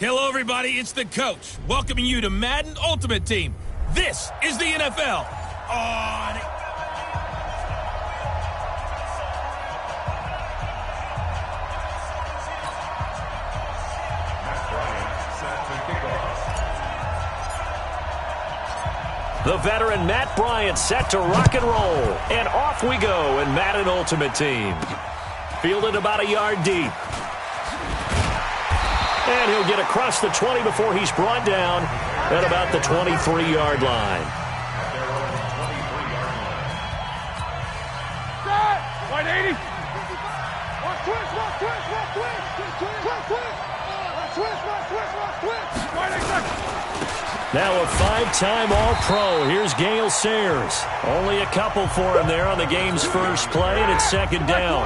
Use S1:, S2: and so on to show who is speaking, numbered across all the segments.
S1: Hello, everybody. It's the coach welcoming you to Madden Ultimate Team. This is the NFL.
S2: The veteran Matt Bryant set to rock and roll. And off we go in Madden Ultimate Team. Fielded about a yard deep. And he'll get across the 20 before he's brought down at about the 23-yard line.
S3: Wide 80. Watch twist. Wide 8 seconds.
S2: Now a 5-time All-Pro. Here's Gale Sayers. Only a couple for him there on the game's first play, and it's second down.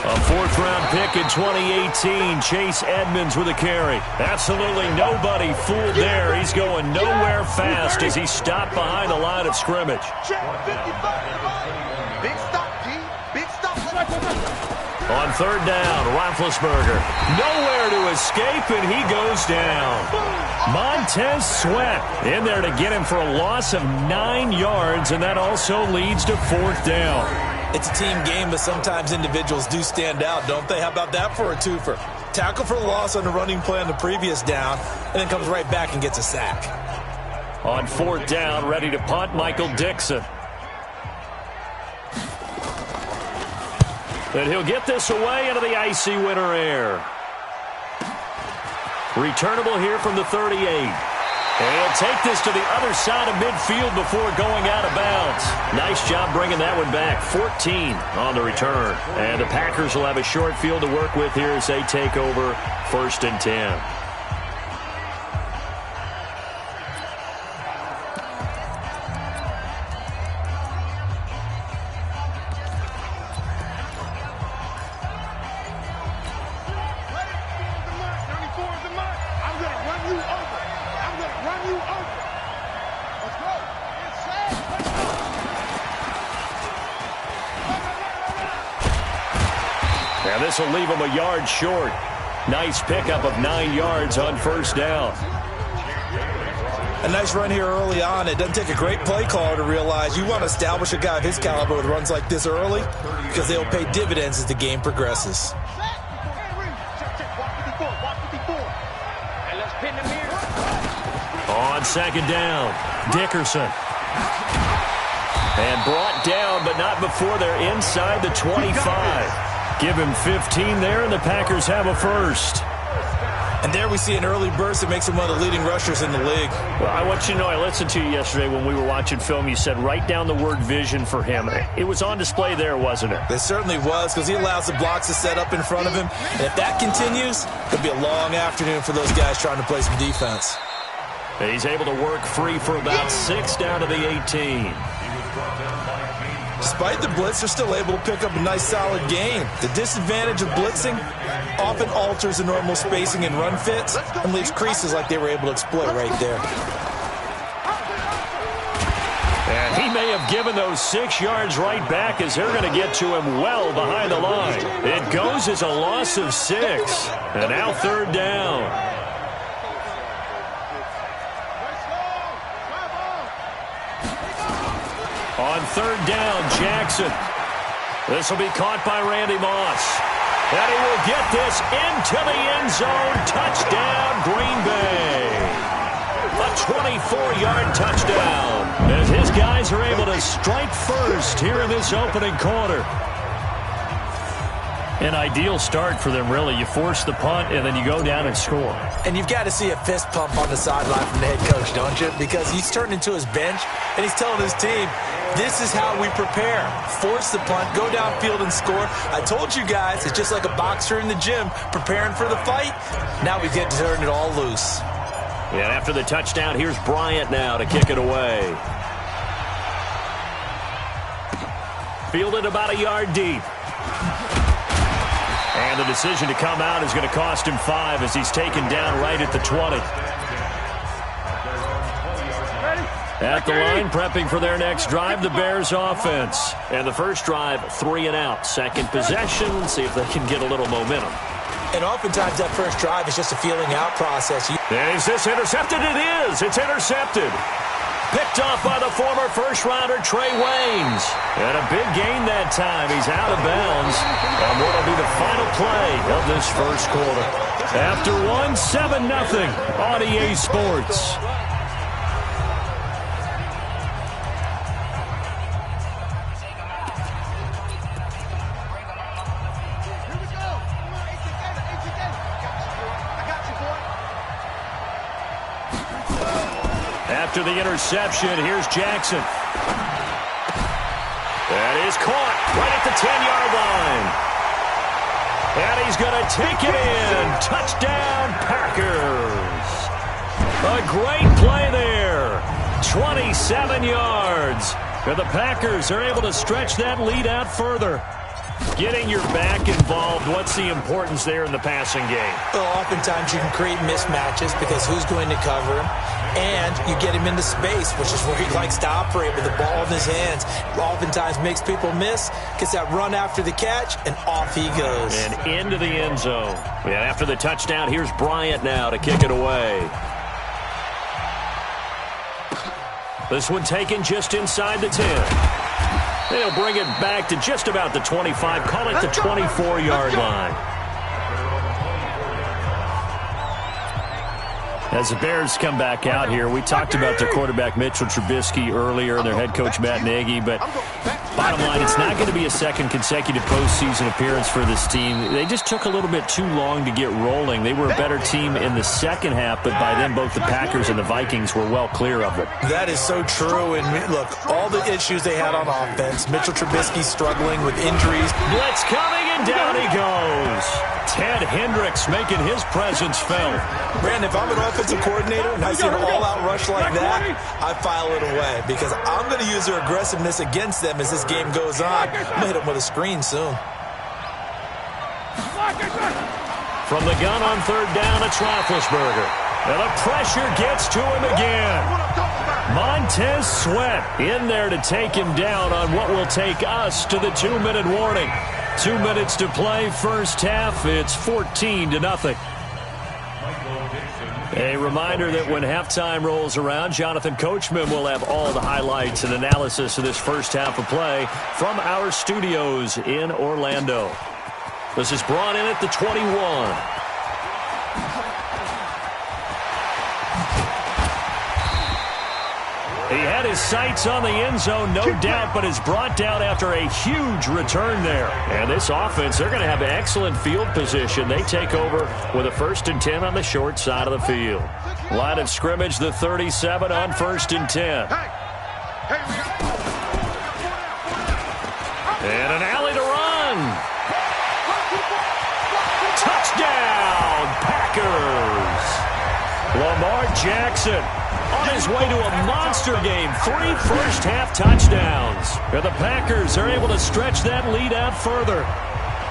S2: A fourth-round pick in 2018, Chase Edmonds with a carry. Absolutely nobody fooled there. He's going nowhere fast as he stopped behind the line of scrimmage.
S3: Big stop, G. Big stop.
S2: On third down, Roethlisberger. Nowhere to escape, and he goes down. Montez Sweat in there to get him for a loss of 9 yards, and that also leads to fourth down.
S4: It's a team game, but sometimes individuals do stand out, don't they? How about that for a twofer? Tackle for loss on the running play on the previous down, and then comes right back and gets a sack.
S2: On fourth down, ready to punt, Michael Dixon. And he'll get this away into the icy winter air. Returnable here from the 38. And he'll take this to the other side of midfield before going out of bounds. Nice job bringing that one back. 14 on the return. And the Packers will have a short field to work with here as they take over 1st and 10. Now this will leave him a yard short. Nice pickup of 9 yards on first down.
S4: A nice run here early on. It doesn't take a great play caller to realize you want to establish a guy of his caliber with runs like this early because they'll pay dividends as the game progresses.
S2: On second down, Dickerson. And brought down, but not before they're inside the 25. Give him 15 there, and the Packers have a first.
S4: And there we see an early burst that makes him one of the leading rushers in the league.
S2: Well, I want you to know, I listened to you yesterday when we were watching film. You said write down the word vision for him. It was on display there, wasn't it?
S4: It certainly was, because he allows the blocks to set up in front of him. And if that continues, it'll be a long afternoon for those guys trying to play some defense.
S2: He's able to work free for about 6 down to the 18.
S4: Despite the blitz, they're still able to pick up a nice solid gain. The disadvantage of blitzing often alters the normal spacing and run fits and leaves creases like they were able to exploit right there.
S2: And he may have given those 6 yards right back as they're going to get to him well behind the line. It goes as a loss of 6. And now third down. On third down, Jackson. This will be caught by Randy Moss. And he will get this into the end zone. Touchdown, Green Bay. A 24-yard touchdown as his guys are able to strike first here in this opening quarter. An ideal start for them, really. You force the punt, and then you go down and score.
S4: And you've got to see a fist pump on the sideline from the head coach, don't you? Because he's turned into his bench, and he's telling his team, this is how we prepare. Force the punt, go downfield and score. I told you guys, it's just like a boxer in the gym preparing for the fight. Now we get to turn it all loose.
S2: And after the touchdown, here's Bryant now to kick it away. Fielded about a yard deep. And the decision to come out is going to cost him 5 as he's taken down right at the 20. At the line, prepping for their next drive, the Bears offense. And the first drive, 3 and out. Second possession, see if they can get a little momentum.
S4: And oftentimes that first drive is just a feeling out process.
S2: And is this intercepted? It is. It's intercepted. Picked off by the former first-rounder Trey Waynes. And a big gain that time. He's out of bounds on what will be the final play of this first quarter. After 7-0 on EA Sports. After the interception, here's Jackson. That is caught right at the 10-yard line. And he's going to take it in. Touchdown, Packers. A great play there. 27 yards. And the Packers are able to stretch that lead out further. Getting your back involved, what's the importance there in the passing game?
S4: Well, oftentimes you can create mismatches because who's going to cover him? And you get him into space, which is where he likes to operate with the ball in his hands. Oftentimes makes people miss, gets that run after the catch, and off he goes.
S2: And into the end zone. And after the touchdown, here's Bryant now to kick it away. This one taken just inside the 10. They'll bring it back to just about the 25, call it the 24-yard line. As the Bears come back out here, we talked about their quarterback Mitchell Trubisky earlier and their head coach Matt Nagy, but bottom line, it's not going to be a second consecutive postseason appearance for this team. They just took a little bit too long to get rolling. They were a better team in the second half, but by then both the Packers and the Vikings were well clear of it.
S4: That is so true, and look, all the issues they had on offense, Mitchell Trubisky struggling with injuries.
S2: Blitz coming, and down he goes. Ted Hendricks making his presence felt.
S4: Brandon, if I'm an offensive coordinator and I see an all-out rush like that, I file it away because I'm going to use their aggressiveness against them as this game goes on. I'm going to hit them with a screen soon.
S2: From the gun on third down, it's Roethlisberger. And the pressure gets to him again. Montez Sweat in there to take him down on what will take us to the 2-minute warning. 2 minutes to play, first half. It's 14-0. A reminder that when halftime rolls around, Jonathan Coachman will have all the highlights and analysis of this first half of play from our studios in Orlando. This is brought in at the 21. He had his sights on the end zone, no doubt, but is brought down after a huge return there. And this offense, they're going to have excellent field position. They take over with a 1st and 10 on the short side of the field. Line of scrimmage, the 37 on 1st and 10. And an alley to run. Touchdown, Packers. Lamar Jackson on his way to a monster game. 3 first-half touchdowns. And the Packers are able to stretch that lead out further.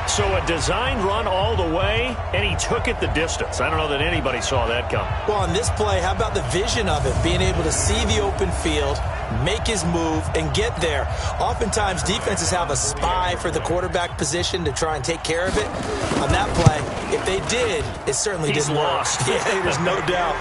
S2: So a designed run all the way, and he took it the distance. I don't know that anybody saw that come.
S4: Well, on this play, how about the vision of it? Being able to see the open field, make his move, and get there. Oftentimes, defenses have a spy for the quarterback position to try and take care of it. On that play, if they did, it certainly didn't
S2: lost.
S4: work. Yeah, there's no doubt.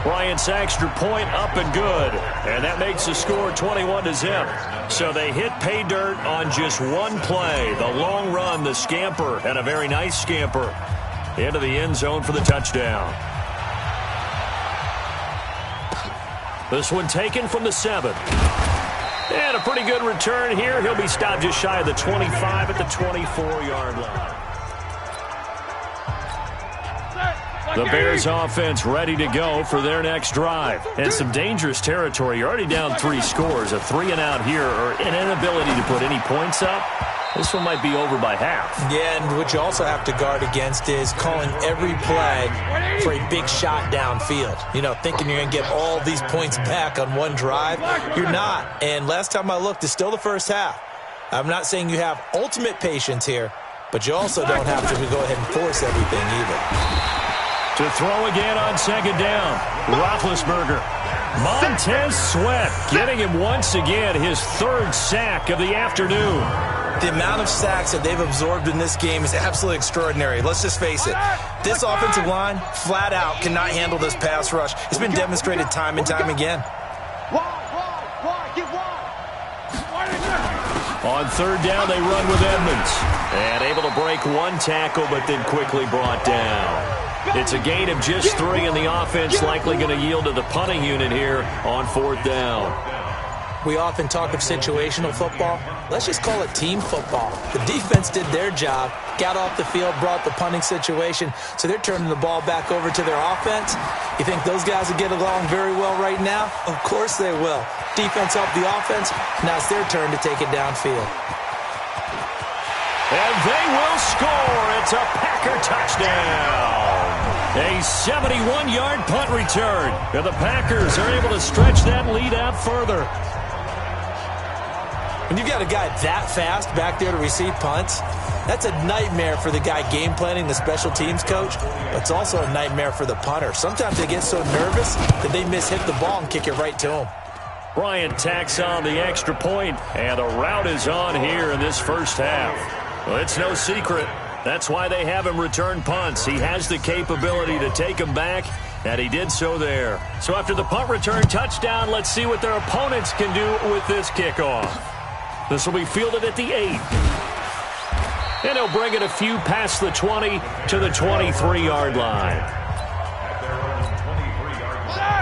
S2: Bryant's extra point up and good. And that makes the score 21-0. So they hit pay dirt on just one play. The long run, the scamper, and a very nice scamper into the end zone for the touchdown. This one taken from the 7. And a pretty good return here. He'll be stopped just shy of the 25 at the 24-yard line. The Bears offense ready to go for their next drive. And some dangerous territory. You're already down 3 scores. A 3 and out here, or an inability to put any points up. This one might be over by half. Yeah, and what you also have to guard against is calling every play for a big shot downfield. You know, thinking you're going to get all these points back on one drive. You're not. And last time I looked, it's still the first half. I'm not saying you have ultimate patience here, but you also don't have to go ahead and force everything either. To throw again on second down. Roethlisberger. Montez Sweat getting him once again his third sack of the afternoon.
S4: The amount of sacks that they've absorbed in this game is absolutely extraordinary. Let's just face it. This offensive line, flat out, cannot handle this pass rush. It's been demonstrated time and time again.
S2: On third down, they run with Edmonds. And able to break one tackle, but then quickly brought down. It's a gain of just 3, and the offense likely going to yield to the punting unit here on fourth down.
S4: We often talk of situational football. Let's just call it team football. The defense did their job, got off the field, brought the punting situation, so they're turning the ball back over to their offense. You think those guys will get along very well right now? Of course they will. Defense helped the offense. Now it's their turn to take it downfield.
S2: And they will score. It's a Packer touchdown. A 71-yard punt return. And the Packers are able to stretch that lead out further.
S4: When you've got a guy that fast back there to receive punts, that's a nightmare for the guy game planning, the special teams coach, but it's also a nightmare for the punter. Sometimes they get so nervous that they hit the ball and kick it right to him.
S2: Bryant tacks on the extra point, and the route is on here in this first half. Well, it's no secret. That's why they have him return punts. He has the capability to take them back, and he did so there. So after the punt return touchdown, let's see what their opponents can do with this kickoff. This will be fielded at the 8. And he'll bring it a few past the 20 to the 23-yard line.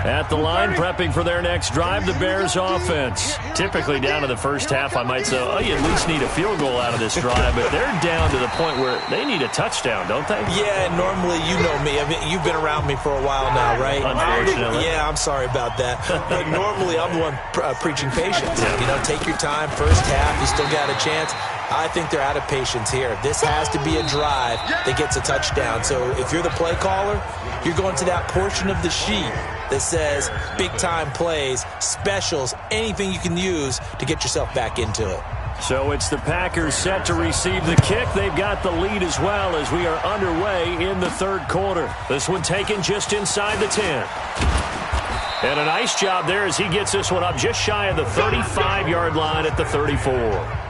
S2: At the line, prepping for their next drive, the Bears offense. Typically down to the first half, I might say, oh, you at least need a field goal out of this drive, but they're down to the point where they need a touchdown, don't they?
S4: Yeah, normally, you know me. I mean, you've been around me for a while now, right?
S2: Unfortunately.
S4: Yeah, I'm sorry about that. But normally, I'm the one preaching patience. Yeah. You know, take your time, first half, you still got a chance. I think they're out of patience here. This has to be a drive that gets a touchdown. So if you're the play caller, you're going to that portion of the sheet that says big-time plays, specials, anything you can use to get yourself back into it.
S2: So it's the Packers set to receive the kick. They've got the lead as well as we are underway in the third quarter. This one taken just inside the 10. And a nice job there as he gets this one up just shy of the 35-yard line at the 34.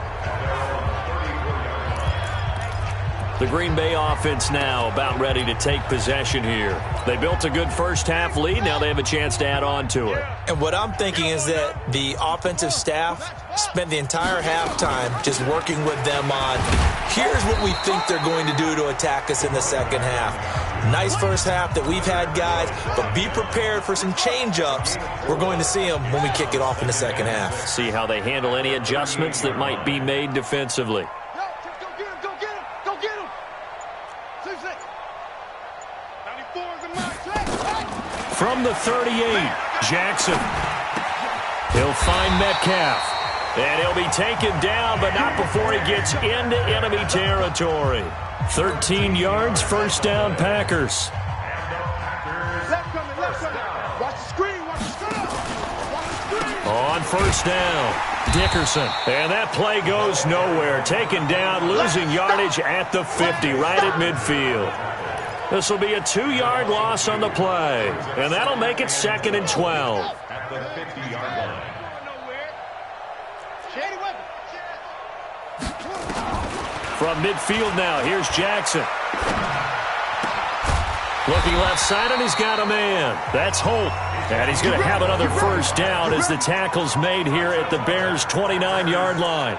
S2: The Green Bay offense now about ready to take possession here. They built a good first-half lead. Now they have a chance to add on to it.
S4: And what I'm thinking is that the offensive staff spent the entire halftime just working with them on, here's what we think they're going to do to attack us in the second half. Nice first half that we've had, guys, but be prepared for some change-ups. We're going to see them when we kick it off in the second half.
S2: See how they handle any adjustments that might be made defensively. From the 38, Jackson. He'll find Metcalf. And he'll be taken down, but not before he gets into enemy territory. 13 yards, first down, Packers. On first down, Dickerson. And that play goes nowhere. Taken down, losing yardage at the 50, right at midfield. This will be a 2-yard loss on the play. And that'll make it 2nd and 12.
S3: At the 50-yard line.
S2: From midfield now, here's Jackson. Looking left side, and he's got a man. That's Holt. And he's going to have another first down as the tackle's made here at the Bears' 29-yard line.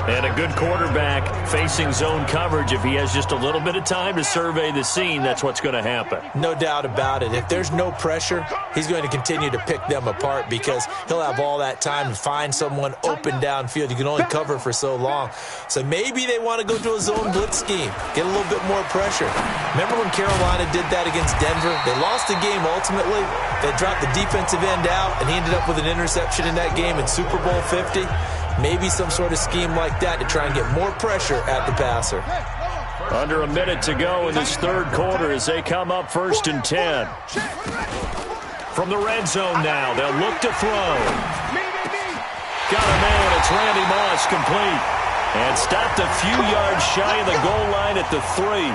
S2: And a good quarterback facing zone coverage. If he has just a little bit of time to survey the scene, that's what's going to happen.
S4: No doubt about it. If there's no pressure, he's going to continue to pick them apart because he'll have all that time to find someone open downfield. You can only cover for so long. So maybe they want to go to a zone blitz scheme, get a little bit more pressure. Remember when Carolina did that against Denver? They lost the game ultimately. They dropped the defensive end out, and he ended up with an interception in that game in Super Bowl 50. Maybe some sort of scheme like that to try and get more pressure at the passer.
S2: Under a minute to go in this third quarter as they come up 1st and 10. From the red zone now, they'll look to throw. Got a man, it's Randy Moss, complete. And stopped a few yards shy of the goal line at the 3.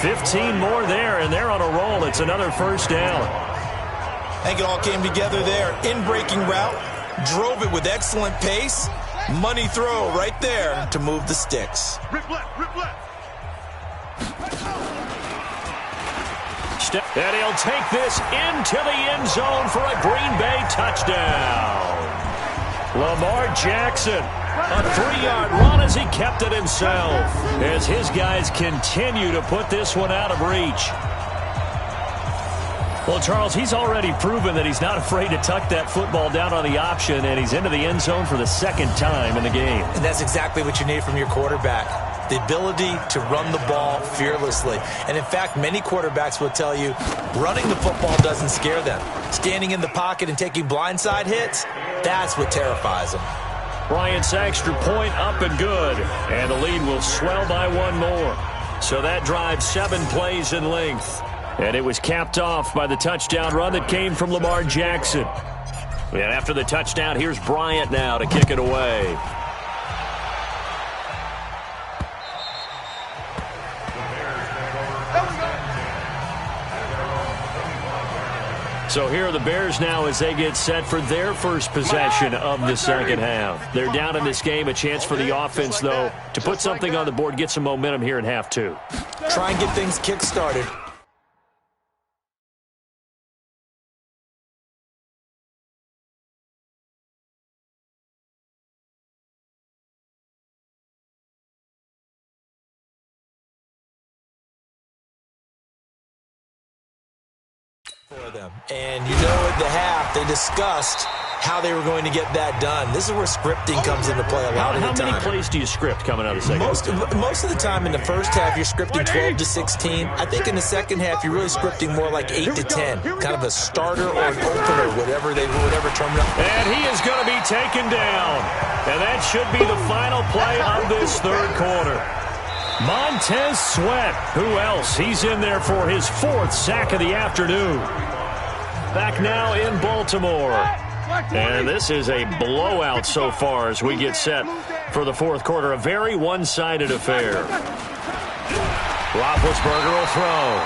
S2: 15 more there, and they're on a roll. It's another first down.
S4: I think it all came together there. In-breaking route, drove it with excellent pace. Money throw right there to move the sticks.
S3: Rip left, rip left.
S2: And he'll take this into the end zone for a Green Bay touchdown. Lamar Jackson, a 3-yard run as he kept it himself, as his guys continue to put this one out of reach. Well, Charles, he's already proven that he's not afraid to tuck that football down on the option, and he's into the end zone for the second time in the game.
S4: And that's exactly what you need from your quarterback. The ability to run the ball fearlessly. And in fact, many quarterbacks will tell you running the football doesn't scare them. Standing in the pocket and taking blindside hits, that's what terrifies them.
S2: Bryant's extra point up and good. And the lead will swell by one more. So that drive 7 plays in length. And it was capped off by the touchdown run that came from Lamar Jackson. And after the touchdown, here's Bryant now to kick it away. So here are the Bears now as they get set for their first possession of the second half. They're down in this game. A chance for the offense, though, to put something on the board, get some momentum here in half 2.
S4: Try and get things kick-started. For them. And you know at the half, they discussed how they were going to get that done. This is where scripting comes into play a lot of the time.
S2: How many plays do you script coming out of the second half?
S4: Most of the time in the first half, you're scripting 12 to 16. I think in the second half, you're really scripting more like 8 to 10. Kind of a starter or an opener, whatever terminology.
S2: And he is going to be taken down. And that should be the final play of this third quarter. Montez Sweat. Who else? He's in there for his 4th sack of the afternoon. Back now in Baltimore. And this is a blowout so far as we get set for the fourth quarter. A very one-sided affair. Roethlisberger will throw.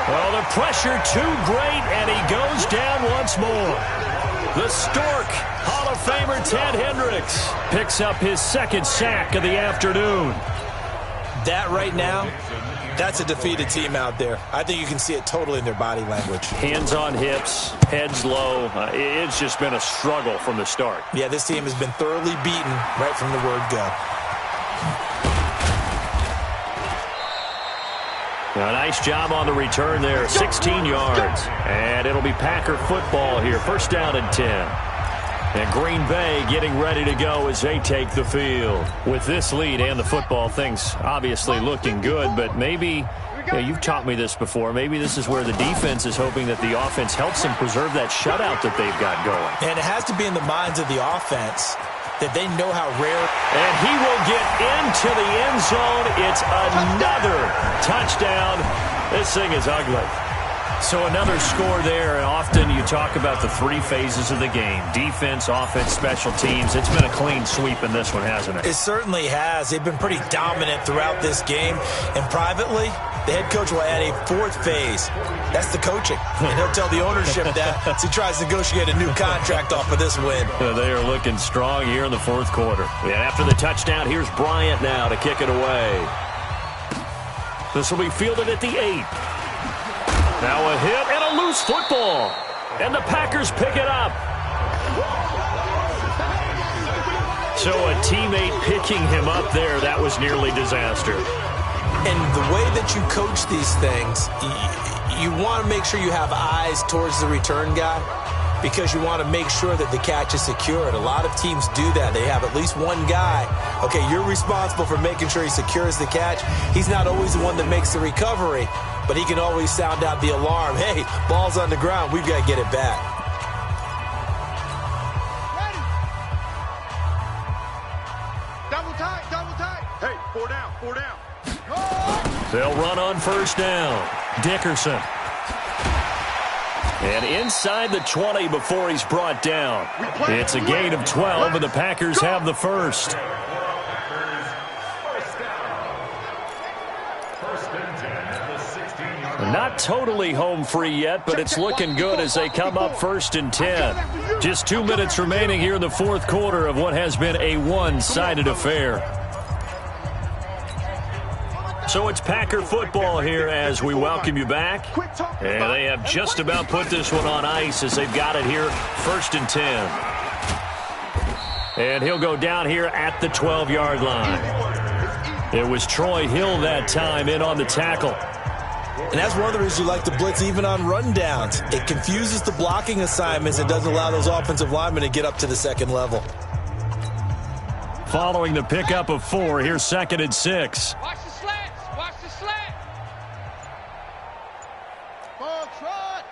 S2: Well, the pressure too great, and he goes down once more. The Stork, Hall of Famer Ted Hendricks, picks up his 2nd sack of the afternoon.
S4: That right now, that's a defeated team out there. I think you can see it totally in their body language.
S2: Hands on hips, heads low. It's just been a struggle from the start.
S4: Yeah, this team has been thoroughly beaten right from the word go.
S2: A nice job on the return there, 16 yards. And it'll be Packer football here, 1st down and 10. And Green Bay getting ready to go as they take the field. With this lead and the football, things obviously looking good, but maybe, you've taught me this before, maybe this is where the defense is hoping that the offense helps them preserve that shutout that they've got going.
S4: And it has to be in the minds of the offense that they know how rare.
S2: And he will get into the end zone. It's another touchdown. This thing is ugly. So another score there, and often you talk about the 3 phases of the game. Defense, offense, special teams. It's been a clean sweep in this one, hasn't it?
S4: It certainly has. They've been pretty dominant throughout this game. And privately, the head coach will add a 4th phase. That's the coaching. And he'll tell the ownership that as he tries to negotiate a new contract off of this win.
S2: They are looking strong here in the 4th quarter. And after the touchdown, here's Bryant now to kick it away. This will be fielded at the 8. Now a hit and a loose football. And the Packers pick it up. So a teammate picking him up there, that was nearly disaster.
S4: And the way that you coach these things, you want to make sure you have eyes towards the return guy because you want to make sure that the catch is secured. A lot of teams do that. They have at least one guy. Okay, you're responsible for making sure he secures the catch. He's not always the one that makes the recovery, but he can always sound out the alarm. Hey, ball's on the ground. We've got to get it back.
S3: Double tight. Hey, 4 down, 4 down.
S2: They'll run on 1st down. Dickerson. And inside the 20 before he's brought down. It's a gain of 12, and the Packers have the first. totally home free yet, but it's looking good as they come up 1st and 10. Just 2 minutes remaining here in the fourth quarter of what has been a one-sided affair. So it's Packer football here as we welcome you back. And they have just about put this one on ice as they've got it here 1st and 10. And he'll go down here at the 12-yard line. It was Troy Hill that time in on the tackle.
S4: And that's one of the reasons you like to blitz even on rundowns. It confuses the blocking assignments and doesn't allow those offensive linemen to get up to the second level.
S2: Following the pickup of 4, here's 2nd and 6.
S3: Watch the slants. Watch the slant. Ball trot.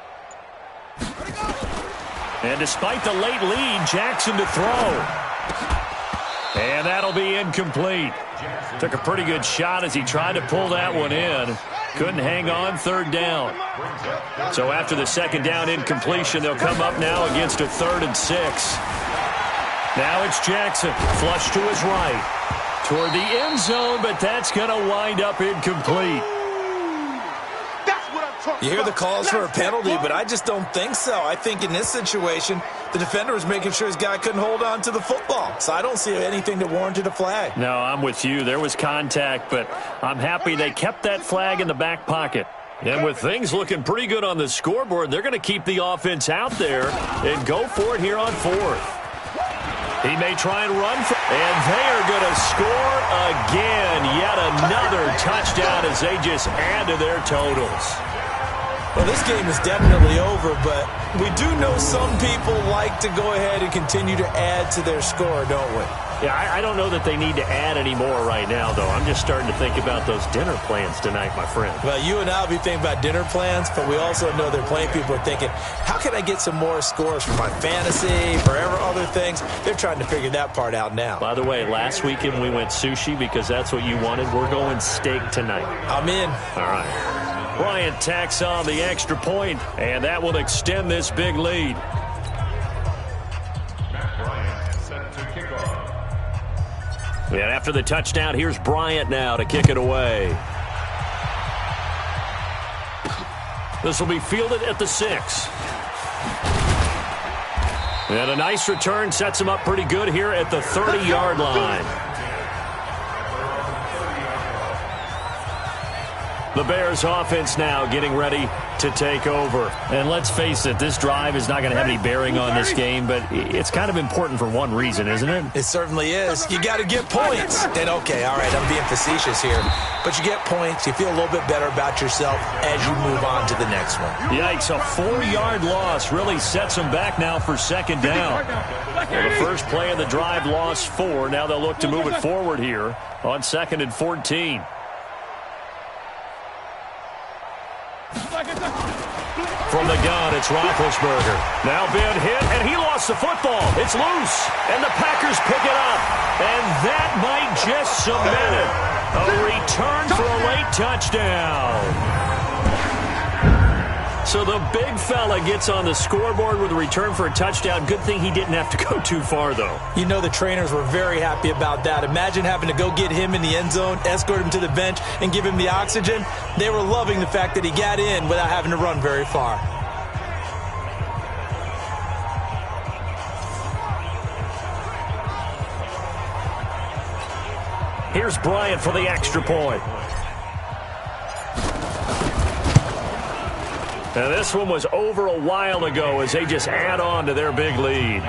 S3: Ready, go.
S2: And despite the late lead, Jackson to throw. And that'll be incomplete. Took a pretty good shot as he tried to pull that one in. Couldn't hang on, 3rd down. So after the 2nd down incompletion, they'll come up now against a 3rd and 6. Now it's Jackson, flush to his right. Toward the end zone, but that's going to wind up incomplete.
S4: You hear the calls for a penalty, but I just don't think so. I think in this situation, the defender was making sure his guy couldn't hold on to the football. So I don't see anything that warranted a flag.
S2: No, I'm with you. There was contact, but I'm happy they kept that flag in the back pocket. And with things looking pretty good on the scoreboard, they're going to keep the offense out there and go for it here on 4th. He may try and run, and they are going to score again. Yet another touchdown as they just add to their totals.
S4: Well, this game is definitely over, but we do know some people like to go ahead and continue to add to their score, don't we?
S2: Yeah, I don't know that they need to add any more right now, though. I'm just starting to think about those dinner plans tonight, my friend.
S4: Well, you and I will be thinking about dinner plans, but we also know they're playing people are thinking, how can I get some more scores for my fantasy, for other things? They're trying to figure that part out now.
S2: By the way, last weekend we went sushi because that's what you wanted. We're going steak tonight.
S4: I'm in.
S2: All right. Bryant tacks on the extra point, and that will extend this big lead. And after the touchdown, here's Bryant now to kick it away. This will be fielded at the 6. And a nice return sets him up pretty good here at the 30-yard line. The Bears offense now getting ready to take over. And let's face it, this drive is not going to have any bearing on this game, but it's kind of important for one reason, isn't it?
S4: It certainly is. You got to get points. And okay, all right, I'm being facetious here, but you get points, you feel a little bit better about yourself as you move on to the next one.
S2: Yikes, a 4-yard loss really sets them back now for 2nd down. Well, the first play of the drive lost 4. Now they'll look to move it forward here on 2nd and 14. From the gun, it's Roethlisberger. Now Ben hit, and he lost the football. It's loose, and the Packers pick it up. And that might just cement it. A return for a late touchdown. So the big fella gets on the scoreboard with a return for a touchdown. Good thing he didn't have to go too far, though.
S4: You know the trainers were very happy about that. Imagine having to go get him in the end zone, escort him to the bench, and give him the oxygen. They were loving the fact that he got in without having to run very far.
S2: Here's Bryant for the extra point. Now this one was over a while ago as they just add on to their big lead.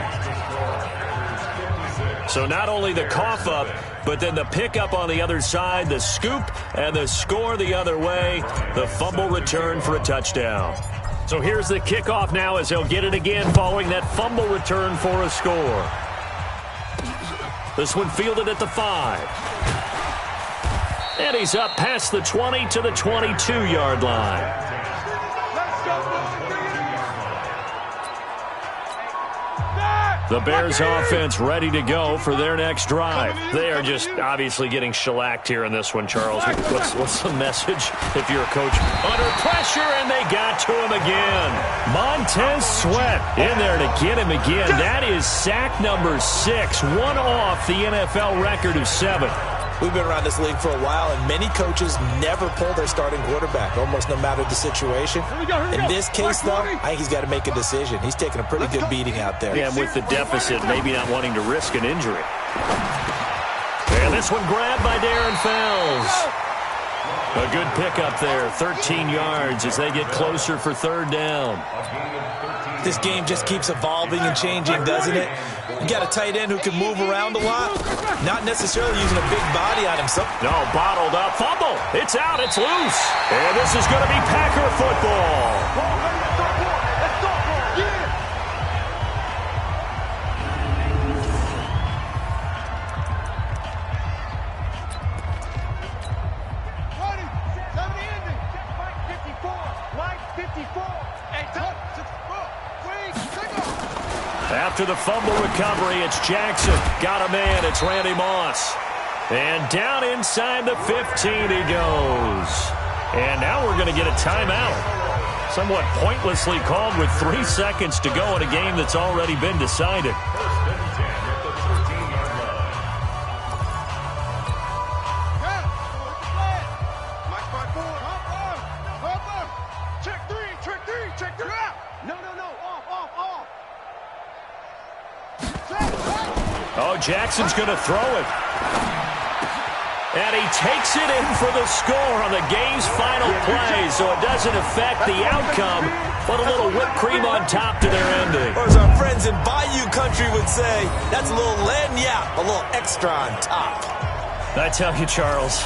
S2: So not only the cough up, but then the pickup on the other side, the scoop, and the score the other way, the fumble return for a touchdown. So here's the kickoff now as they'll get it again following that fumble return for a score. This one fielded at the 5. And he's up past the 20 to the 22-yard line. The Bears offense ready to go for their next drive. They are just obviously getting shellacked here in this one, Charles. What's the message if you're a coach? Under pressure, and they got to him again. Montez Sweat in there to get him again. That is sack number 6, one off the NFL record of 7.
S4: We've been around this league for a while, and many coaches never pull their starting quarterback, almost no matter the situation. In this case, though, I think he's got to make a decision. He's taking a pretty good beating out there.
S2: Yeah, and with the deficit, maybe not wanting to risk an injury. And this one grabbed by Darren Fells. A good pickup there, 13 yards as they get closer for third down.
S4: This game just keeps evolving and changing, doesn't it? You got a tight end who can move around a lot, not necessarily using a big body on him.
S2: No, bottled up, fumble. It's out, it's loose. And this is going to be Packer football. After the fumble recovery, it's Jackson. Got a man. It's Randy Moss. And down inside the 15 he goes. And now we're going to get a timeout. Somewhat pointlessly called with 3 seconds to go in a game that's already been decided. Oh, Jackson's going to throw it. And he takes it in for the score on the game's final play, so it doesn't affect the outcome, but a little whipped cream on top to their ending.
S4: Or as our friends in Bayou Country would say, that's a little lagniappe, a little extra on top.
S2: I tell you, Charles,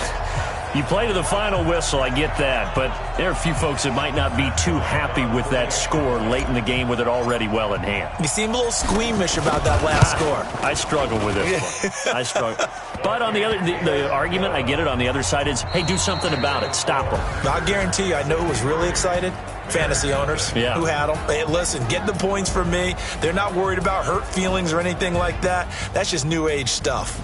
S2: you play to the final whistle, I get that, but there are a few folks that might not be too happy with that score late in the game with it already well in hand.
S4: You seem a little squeamish about that last score.
S2: I struggle with this one. I struggle. But on the other, the argument, I get it, on the other side is, hey, do something about it. Stop them.
S4: I guarantee you, I know who was really excited. Fantasy owners who had them. Hey, listen, get the points from me. They're not worried about hurt feelings or anything like that. That's just new age stuff.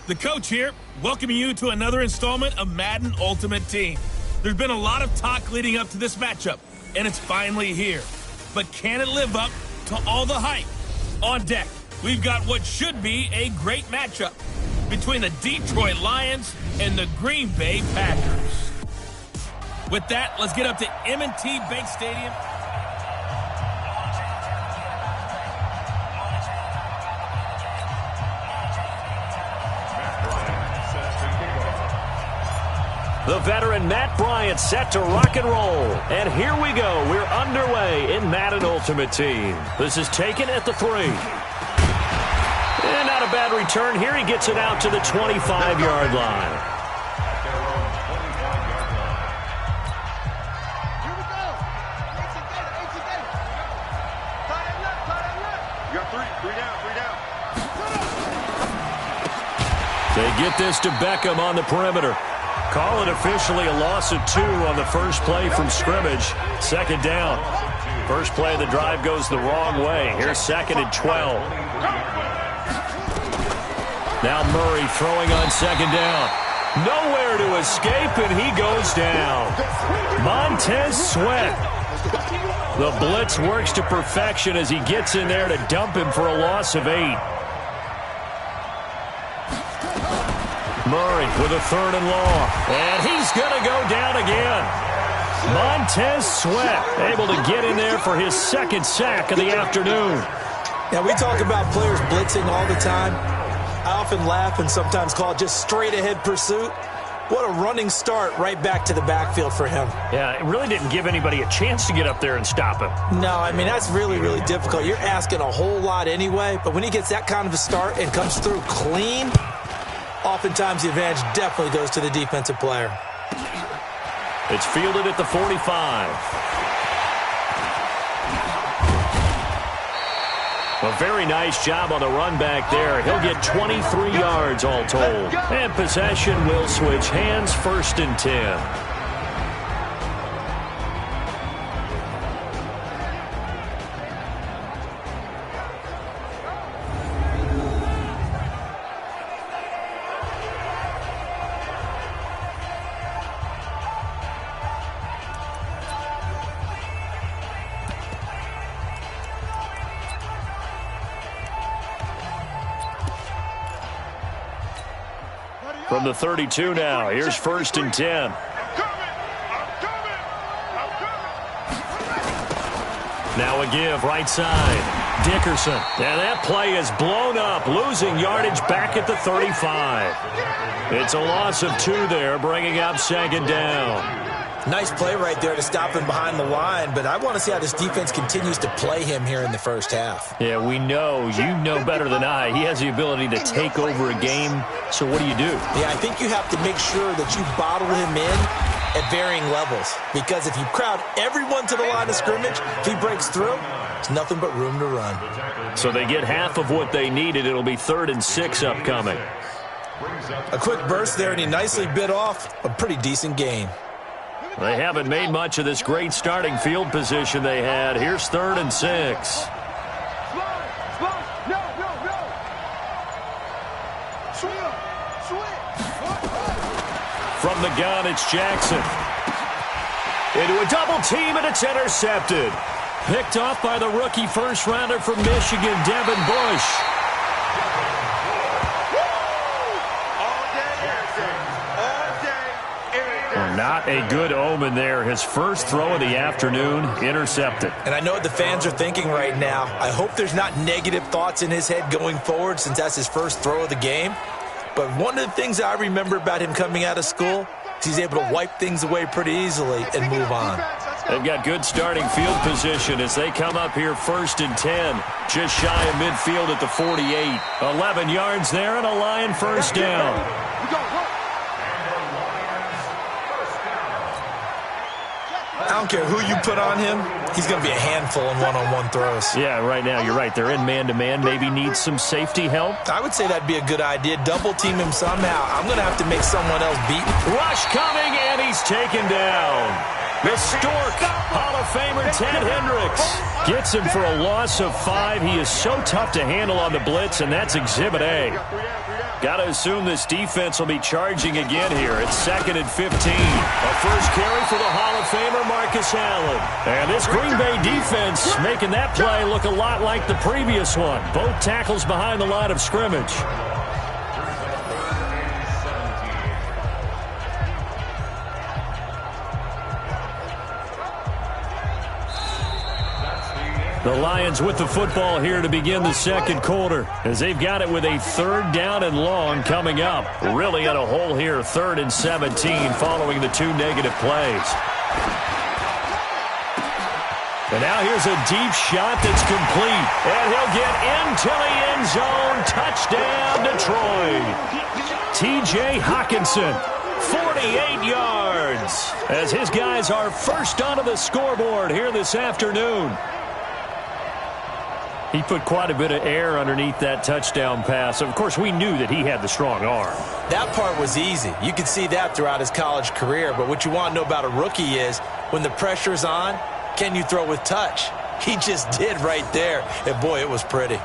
S1: The coach here, welcoming you to another installment of Madden Ultimate Team. There's been a lot of talk leading up to this matchup, and it's finally here. But can it live up to all the hype? On deck, we've got what should be a great matchup between the Detroit Lions and the Green Bay Packers. With that, let's get up to M&T Bank Stadium.
S2: The veteran Matt Bryant set to rock and roll. And here we go. We're underway in Madden Ultimate Team. This is taken at the 3. And not a bad return here. He gets it out to the 25-yard line.
S3: Here we go. You got three down.
S2: They get this to Beckham on the perimeter. Call it officially a loss of 2 on the first play from scrimmage. Second down. First play of the drive goes the wrong way. Here's 2nd and 12. Now Murray throwing on 2nd down. Nowhere to escape, and he goes down. Montez Sweat. The blitz works to perfection as he gets in there to dump him for a loss of 8. Murray with a 3rd and long. And he's going to go down again. Montez Sweat able to get in there for his 2nd sack of the afternoon.
S4: Now, we talk about players blitzing all the time. I often laugh and sometimes call it just straight-ahead pursuit. What a running start right back to the backfield for him.
S2: Yeah, it really didn't give anybody a chance to get up there and stop him.
S4: No, I mean, that's really, really difficult. You're asking a whole lot anyway, but when he gets that kind of a start and comes through clean, oftentimes the advantage definitely goes to the defensive player.
S2: It's fielded at the 45. A very nice job on the run back there. He'll get 23 yards all told. And possession will switch hands, 1st and 10. From the 32 now, here's 1st and 10. Now a give, right side. Dickerson. And that play is blown up, losing yardage back at the 35. It's a loss of 2 there, bringing up 2nd down.
S4: Nice play right there to stop him behind the line, but I want to see how this defense continues to play him here in the first half.
S2: Yeah, we know. You know better than I. He has the ability to take over a game, so what do you do?
S4: Yeah, I think you have to make sure that you bottle him in at varying levels, because if you crowd everyone to the line of scrimmage, if he breaks through, there's nothing but room to run.
S2: So they get half of what they needed. It'll be 3rd and 6 upcoming.
S4: A quick burst there, and he nicely bit off a pretty decent gain.
S2: They haven't made much of this great starting field position they had. Here's 3rd and 6. From the gun, it's Jackson. Into a double team, and it's intercepted. Picked off by the rookie first-rounder from Michigan, Devin Bush. Not a good omen there. His first throw of the afternoon, intercepted.
S4: And I know what the fans are thinking right now. I hope there's not negative thoughts in his head going forward since that's his first throw of the game. But one of the things I remember about him coming out of school is he's able to wipe things away pretty easily and move on.
S2: They've got good starting field position as they come up here 1st and 10. Just shy of midfield at the 48. 11 yards there and a Lion first down.
S4: I don't care who you put on him, he's going to be a handful in one-on-one throws.
S2: Yeah, right now, you're right. They're in man-to-man. Maybe needs some safety help.
S4: I would say that'd be a good idea. Double team him somehow. I'm going to have to make someone else beat him.
S2: Rush coming, and he's taken down. The Stork, Hall of Famer Ted Hendricks, gets him for a loss of 5. He is so tough to handle on the blitz, and that's Exhibit A. Got to assume this defense will be charging again here. It's 2nd and 15. A first carry for the Hall of Famer Marcus Allen. And this Green Bay defense making that play look a lot like the previous one. Both tackles behind the line of scrimmage. The Lions with the football here to begin the second quarter, as they've got it with a 3rd down and long coming up. Really in a hole here, 3rd and 17 following the 2 negative plays. And now here's a deep shot that's complete. And he'll get into the end zone. Touchdown, Detroit. T.J. Hockenson, 48 yards, as his guys are first onto the scoreboard here this afternoon. He put quite a bit of air underneath that touchdown pass. Of course, we knew that he had the strong arm.
S4: That part was easy. You could see that throughout his college career. But what you want to know about a rookie is when the pressure's on, can you throw with touch? He just did right there. And, boy, it was pretty.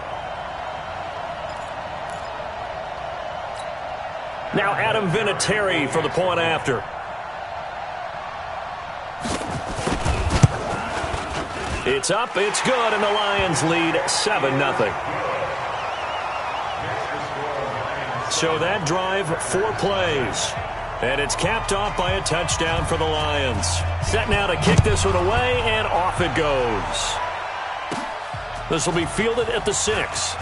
S2: Now Adam Vinatieri for the point after. It's up, it's good, and the Lions lead 7-0. So that drive, 4 plays. And it's capped off by a touchdown for the Lions. Set now to kick this one away, and off it goes. This will be fielded at the 6.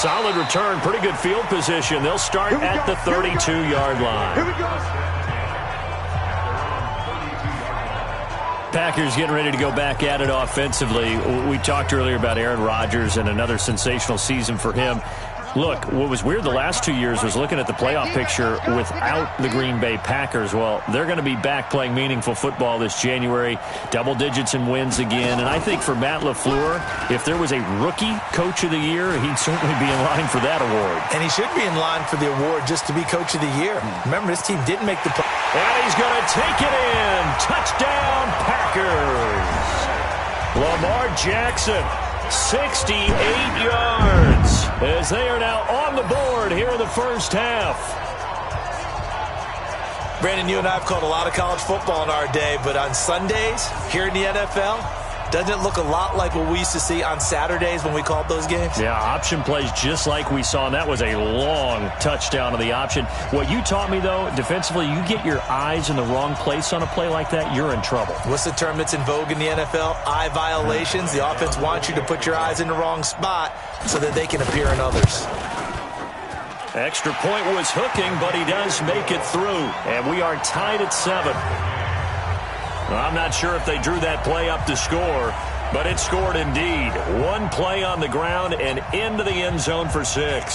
S2: Solid return, pretty good field position. They'll start at the 32-yard line.
S3: Here we go.
S2: Packers getting ready to go back at it offensively. We talked earlier about Aaron Rodgers and another sensational season for him. Look, what was weird the last 2 years was looking at the playoff picture without the Green Bay Packers. Well, they're going to be back playing meaningful football this January. Double digits in wins again. And I think for Matt LaFleur, if there was a rookie coach of the year, he'd certainly be in line for that award.
S4: And he should be in line for the award just to be coach of the year. Remember, this team didn't make the play.
S2: And he's going to take it in. Touchdown, Packers. Lamar Jackson, 68 yards, as they are now on the board here in the first half.
S4: Brandon, you and I have called a lot of college football in our day, but on Sundays here in the NFL, doesn't it look a lot like what we used to see on Saturdays when we called those games?
S2: Yeah, option plays just like we saw, and that was a long touchdown of the option. What you taught me, though, defensively, you get your eyes in the wrong place on a play like that, you're in trouble.
S4: What's the term that's in vogue in the NFL? Eye violations. The offense wants you to put your eyes in the wrong spot so that they can appear in others.
S2: Extra point was hooking, but he does make it through, and we are tied at 7. I'm not sure if they drew that play up to score, but it scored indeed. One play on the ground and into the end zone for 6.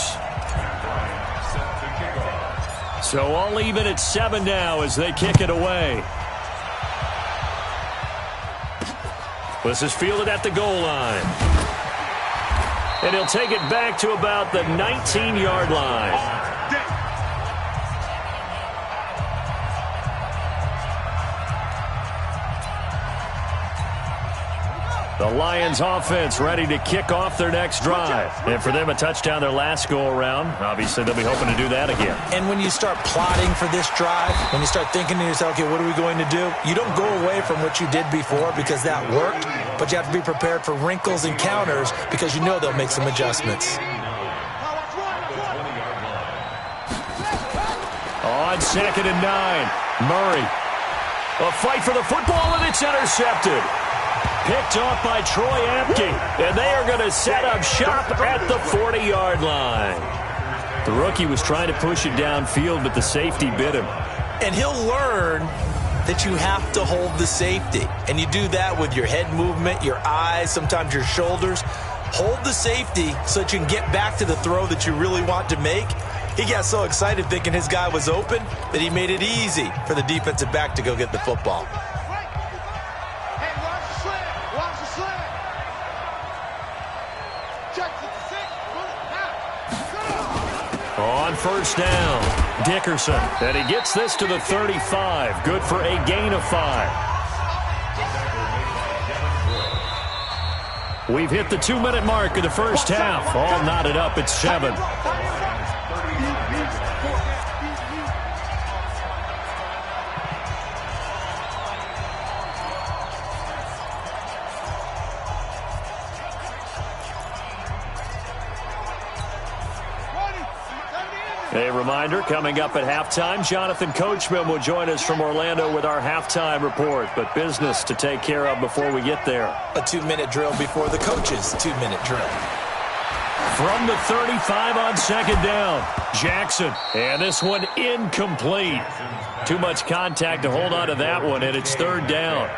S2: So all even at 7 now as they kick it away. This is fielded at the goal line. And he'll take it back to about the 19-yard line. The Lions offense ready to kick off their next drive. And for them, a touchdown their last go-around. Obviously, they'll be hoping to do that again.
S4: And when you start plotting for this drive, when you start thinking to yourself, okay, what are we going to do? You don't go away from what you did before because that worked, but you have to be prepared for wrinkles and counters because you know they'll make some adjustments.
S2: On 2nd and 9, Murray. A fight for the football, and it's intercepted. Picked off by Troy Apke, and they are going to set up shop at the 40-yard line. The rookie was trying to push it downfield, but the safety bit him.
S4: And he'll learn that you have to hold the safety. And you do that with your head movement, your eyes, sometimes your shoulders. Hold the safety so that you can get back to the throw that you really want to make. He got so excited thinking his guy was open that he made it easy for the defensive back to go get the football.
S2: On first down, Dickerson. And he gets this to the 35. Good for a gain of 5. We've hit the 2-minute mark of the first half. All knotted up at 7. A reminder, coming up at halftime, Jonathan Coachman will join us from Orlando with our halftime report. But business to take care of before we get there.
S4: A 2-minute drill before the coach's 2-minute drill.
S2: From the 35 on second down, Jackson. And this one incomplete. Too much contact to hold on to that one, and it's third down.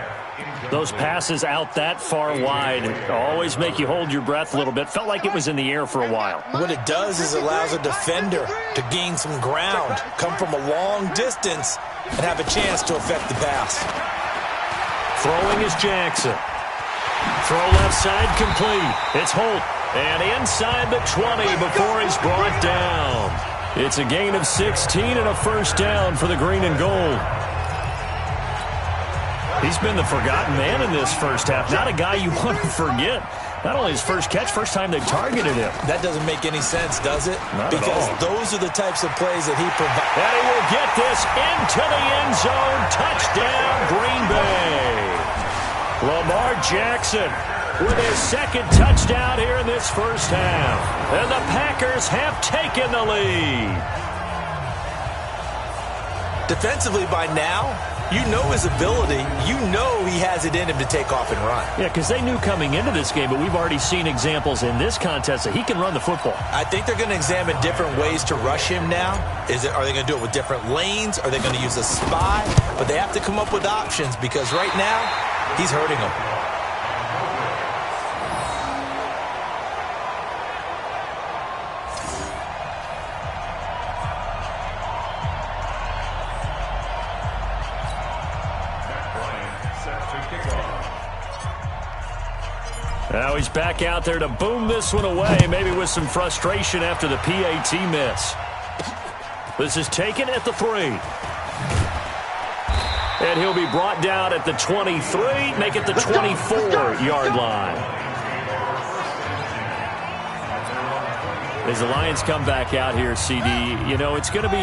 S2: Those passes out that far wide always make you hold your breath a little bit. Felt like it was in the air for a while.
S4: What it does is allows a defender to gain some ground, come from a long distance, and have a chance to affect the pass.
S2: Throwing is Jackson. Throw left side complete. It's Holt. And inside the 20 before he's brought down. It's a gain of 16 and a first down for the green and gold. He's been the forgotten man in this first half. Not a guy you want to forget. Not only his first catch, first time they targeted him.
S4: That doesn't make any sense, does it?
S2: Not
S4: because
S2: at all.
S4: Those are the types of plays that he provides.
S2: And he will get this into the end zone. Touchdown, Green Bay. Lamar Jackson with his second touchdown here in this first half. And the Packers have taken the lead.
S4: Defensively by now, you know his ability. You know he has it in him to take off and run.
S2: Yeah, because they knew coming into this game, but we've already seen examples in this contest that he can run the football.
S4: I think they're going to examine different ways to rush him now. Are they going to do it with different lanes? Are they going to use a spy? But they have to come up with options because right now, he's hurting them.
S2: Now he's back out there to boom this one away, maybe with some frustration after the PAT miss. This is taken at the 3. And he'll be brought down at the 23, make it the 24-yard line. As the Lions come back out here, CD, you know, it's going to be